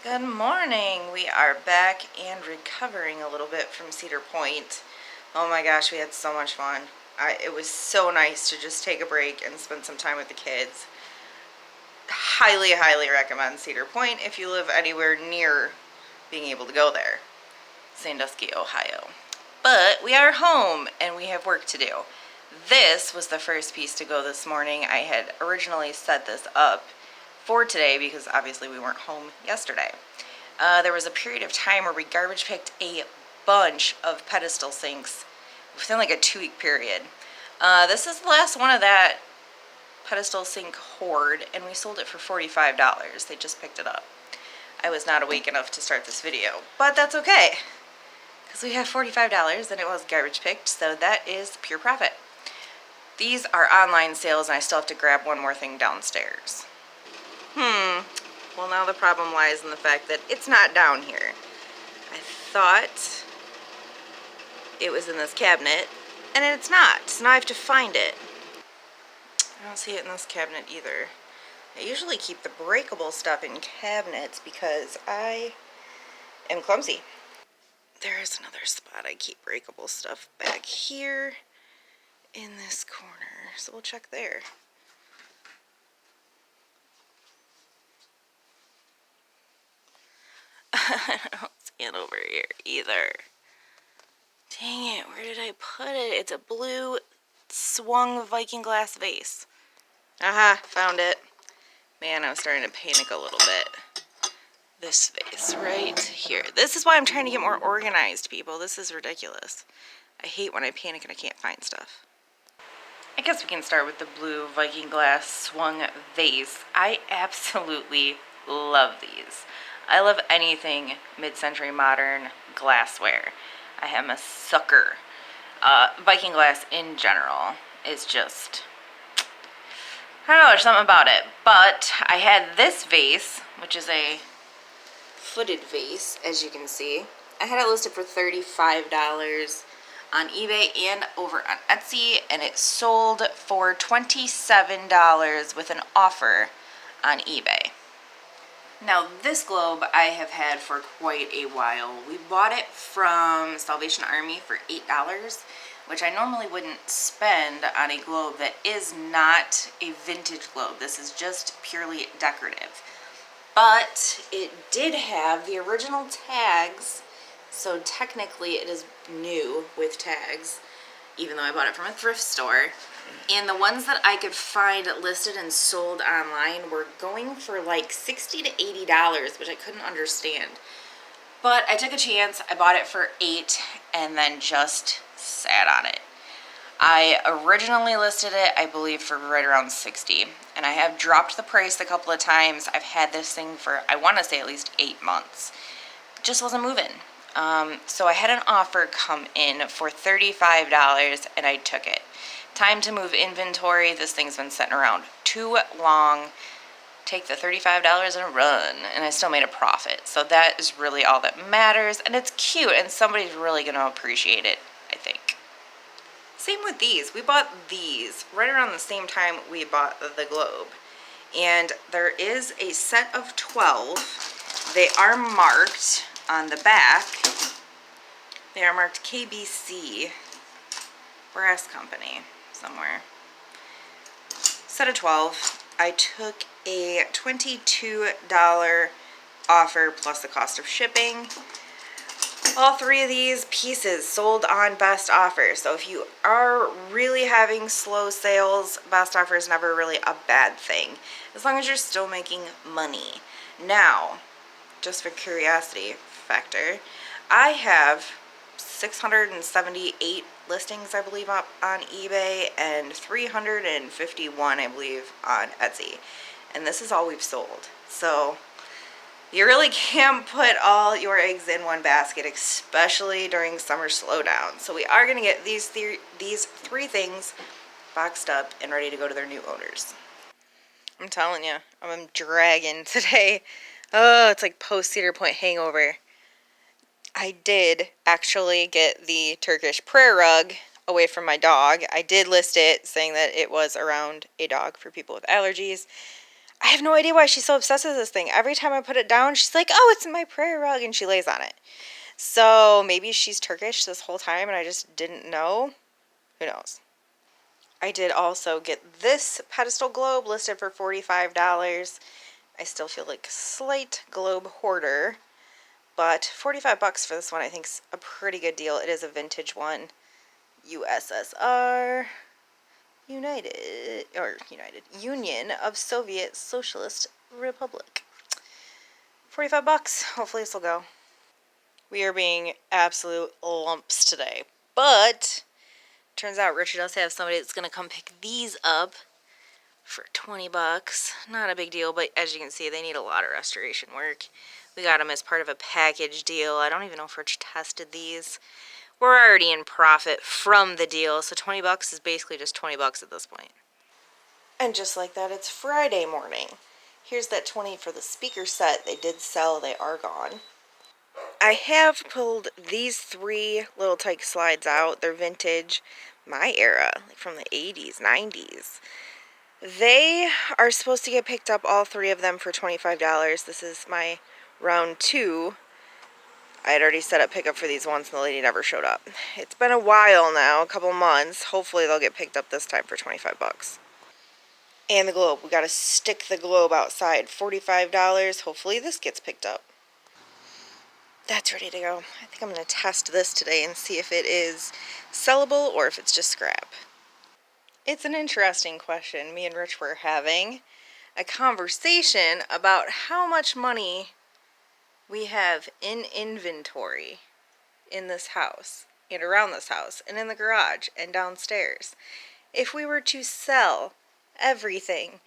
Good morning. We are back and recovering a little bit from Cedar Point. Oh my gosh, we had so much fun. It was so nice to just take a break and spend some time with the kids. Highly, highly recommend Cedar Point if you live anywhere near being able to go there. Sandusky, Ohio. But we are home and we have work to do. This was the first piece to go this morning. I had originally set this up for today because obviously we weren't home yesterday. There was a period of time where we garbage picked a bunch of pedestal sinks within like a 2-week period. This is the last one of that pedestal sink hoard, and we sold it for $45. They just picked it up. I was not awake enough to start this video, but that's okay because we have $45 and it was garbage picked, so that is pure profit. These are online sales and I still have to grab one more thing downstairs. Well, now the problem lies in the fact that it's not down here. I thought it was in this cabinet, and it's not, so now I have to find it. I don't see it in this cabinet either. I usually keep the breakable stuff in cabinets because I am clumsy. There is another spot I keep breakable stuff, back here in this corner, so we'll check there. I don't see it over here either. Dang it, where did I put it? It's a blue swung Viking glass vase. Aha, found it. Man, I was starting to panic a little bit. This vase right here. This is why I'm trying to get more organized, people. This is ridiculous. I hate when I panic and I can't find stuff. I guess we can start with the blue Viking glass swung vase. I absolutely love these. I love anything mid-century modern glassware. I am a sucker. Viking glass in general is just, I don't know, there's something about it. But I had this vase, which is a footed vase, as you can see. I had it listed for $35 on eBay and over on Etsy, and it sold for $27 with an offer on eBay. Now, this globe I have had for quite a while. We bought it from Salvation Army for $8, which I normally wouldn't spend on a globe that is not a vintage globe. This is just purely decorative. But it did have the original tags, so technically it is new with tags, even though I bought it from a thrift store. And the ones that I could find listed and sold online were going for like $60 to $80, which I couldn't understand. But I took a chance, I bought it for $8 and then just sat on it. I originally listed it, I believe, for right around $60, and I have dropped the price a couple of times. I've had this thing for, I want to say, at least 8 months. It just wasn't moving. So I had an offer come in for $35 and I took it. Time to move inventory. This thing's been sitting around too long. Take the $35 and run, and I still made a profit. So that is really all that matters, and it's cute, and somebody's really going to appreciate it, I think. Same with these. We bought these right around the same time we bought the globe, and there is a set of 12. They are marked on the back. They are marked KBC Brass Company somewhere. Set of 12. I took a $22 offer plus the cost of shipping. All 3 of these pieces sold on best offer. So if you are really having slow sales, best offer is never really a bad thing, as long as you're still making money. Now, just for curiosity factor, I have 678 listings, I believe, up on eBay, and 351, I believe, on Etsy. And this is all we've sold. So you really can't put all your eggs in one basket, especially during summer slowdown. So we are going to get these three things boxed up and ready to go to their new owners. I'm telling you, I'm dragging today. Oh, it's like post-Cedar Point hangover. I did actually get the Turkish prayer rug away from my dog. I did list it saying that it was around a dog for people with allergies. I have no idea why she's so obsessed with this thing. Every time I put it down, she's like, oh, it's my prayer rug, and she lays on it. So maybe she's Turkish this whole time and I just didn't know. Who knows? I did also get this pedestal globe listed for $45. I still feel like a slight globe hoarder, but 45 bucks for this one I think is a pretty good deal. It is a vintage one. USSR, Union of Soviet Socialist Republic. 45 bucks. Hopefully this will go. We are being absolute lumps today, but turns out Richard does have somebody that's going to come pick these up for 20 bucks. Not a big deal, but as you can see, they need a lot of restoration work. We got them as part of a package deal. I don't even know if Rich tested these. We're already in profit from the deal, so 20 bucks is basically just 20 bucks at this point. And just like that, it's Friday morning. Here's that 20 for the speaker set. They did sell. They are gone. I have pulled these 3 little tyke slides out. They're vintage, my era, like from the 80s, 90s. They are supposed to get picked up, all 3 of them, for $25. This is my round 2. I had already set up pickup for these once and the lady never showed up. It's been a while now, a couple months. Hopefully they'll get picked up this time for 25 bucks. And the globe. We gotta stick the globe outside. $45. Hopefully this gets picked up. That's ready to go. I think I'm going to test this today and see if it is sellable or if it's just scrap. It's an interesting question. Me and Rich were having a conversation about how much money we have in inventory in this house and around this house and in the garage and downstairs. If we were to sell everything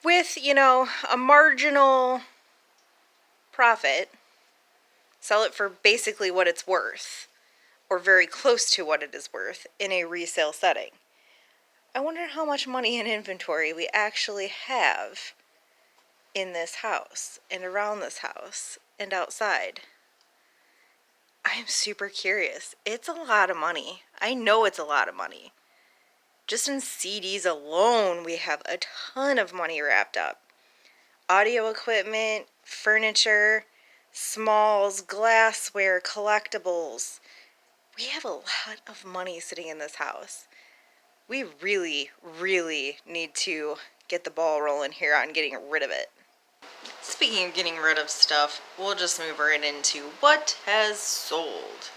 with, a marginal profit, sell it for basically what it's worth, or very close to what it is worth in a resale setting. I wonder how much money in inventory we actually have in this house, and around this house, and outside. I'm super curious. It's a lot of money. I know it's a lot of money. Just in CDs alone, we have a ton of money wrapped up. Audio equipment, furniture, smalls, glassware, collectibles. We have a lot of money sitting in this house. We really, really need to get the ball rolling here on getting rid of it. Speaking of getting rid of stuff, we'll just move right into what has sold.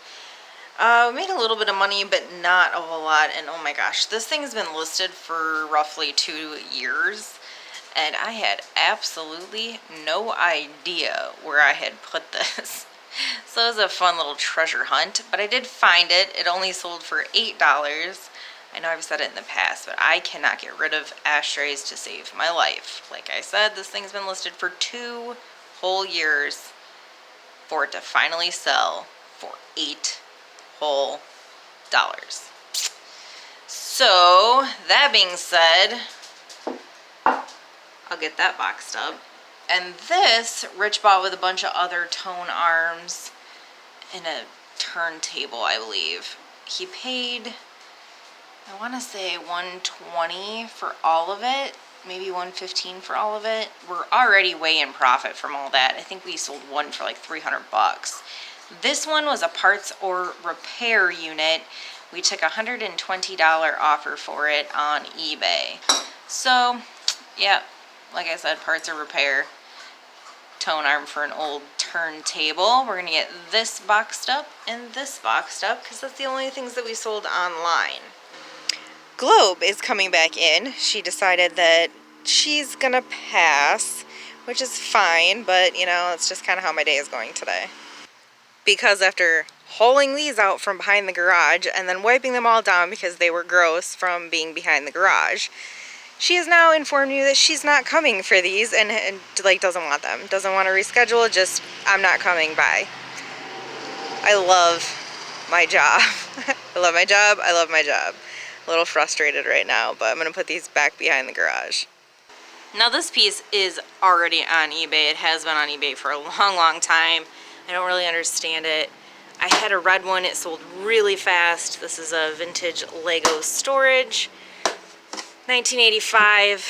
We made a little bit of money, but not a whole lot. And oh my gosh, this thing's been listed for roughly 2 years. And I had absolutely no idea where I had put this. So it was a fun little treasure hunt, but I did find it. It only sold for $8. I know I've said it in the past, but I cannot get rid of ashtrays to save my life. Like I said, this thing's been listed for 2 whole years for it to finally sell for $8 whole. So, that being said, I'll get that boxed up. And this, Rich bought with a bunch of other tone arms and a turntable, I believe. He paid, I want to say $120 for all of it, maybe $115 for all of it. We're already way in profit from all that. I think we sold one for like 300 bucks. This one was a parts or repair unit. We took a $120 offer for it on eBay. So, yeah, like I said, parts or repair. Tone arm for an old turntable. We're going to get this boxed up and this boxed up because that's the only things that we sold online. Globe is coming back in. She decided that she's going to pass, which is fine, but it's just kind of how my day is going today. Because after hauling these out from behind the garage and then wiping them all down because they were gross from being behind the garage, she has now informed me that she's not coming for these and doesn't want them. Doesn't want to reschedule, just, I'm not coming, bye. I love my job. I love my job. I love my job. A little frustrated right now, but I'm going to put these back behind the garage. Now this piece is already on eBay. It has been on eBay for a long, long time. I don't really understand it. I had a red one. It sold really fast. This is a vintage Lego storage. 1985.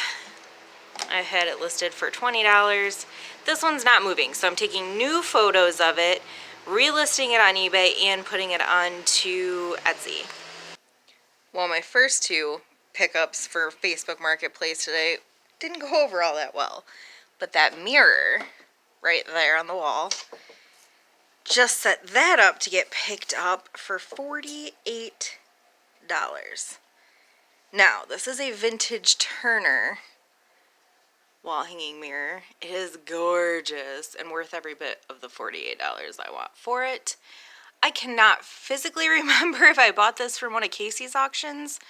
I had it listed for $20. This one's not moving, so I'm taking new photos of it, relisting it on eBay, and putting it onto Etsy. Well, my first two pickups for Facebook Marketplace today didn't go over all that well. But that mirror right there on the wall, just set that up to get picked up for $48. Now, this is a vintage Turner wall hanging mirror. It is gorgeous and worth every bit of the $48 I want for it. I cannot physically remember if I bought this from one of Casey's auctions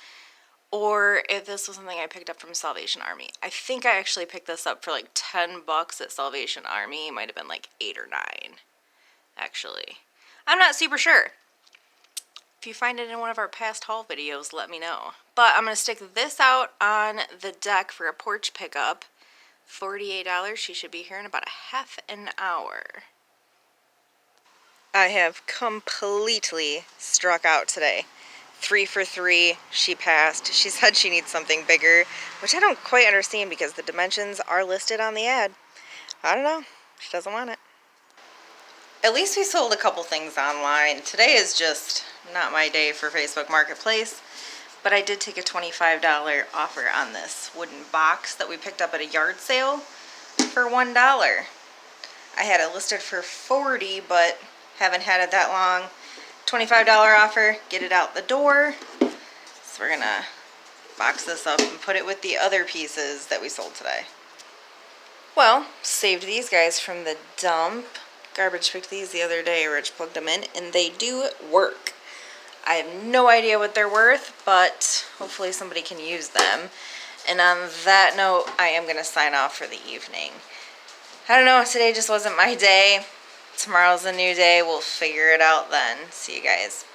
or if this was something I picked up from Salvation Army. I think I actually picked this up for like 10 bucks at Salvation Army. It might have been like 8 or 9, actually. I'm not super sure. If you find it in one of our past haul videos, let me know. But I'm going to stick this out on the deck for a porch pickup. $48. She should be here in about a half an hour. I have completely struck out today. 3 for 3, she passed. She said she needs something bigger, which I don't quite understand because the dimensions are listed on the ad. I don't know. She doesn't want it. At least we sold a couple things online. Today is just not my day for Facebook Marketplace, but I did take a $25 offer on this wooden box that we picked up at a yard sale for $1. I had it listed for $40, but haven't had it that long. $25 offer, get it out the door. So we're gonna box this up and put it with the other pieces that we sold today. Well, saved these guys from the dump. Garbage picked these the other day, Rich plugged them in, and they do work. I have no idea what they're worth, but hopefully somebody can use them. And on that note, I am gonna sign off for the evening. I don't know, today just wasn't my day. Tomorrow's a new day. We'll figure it out then. See you guys.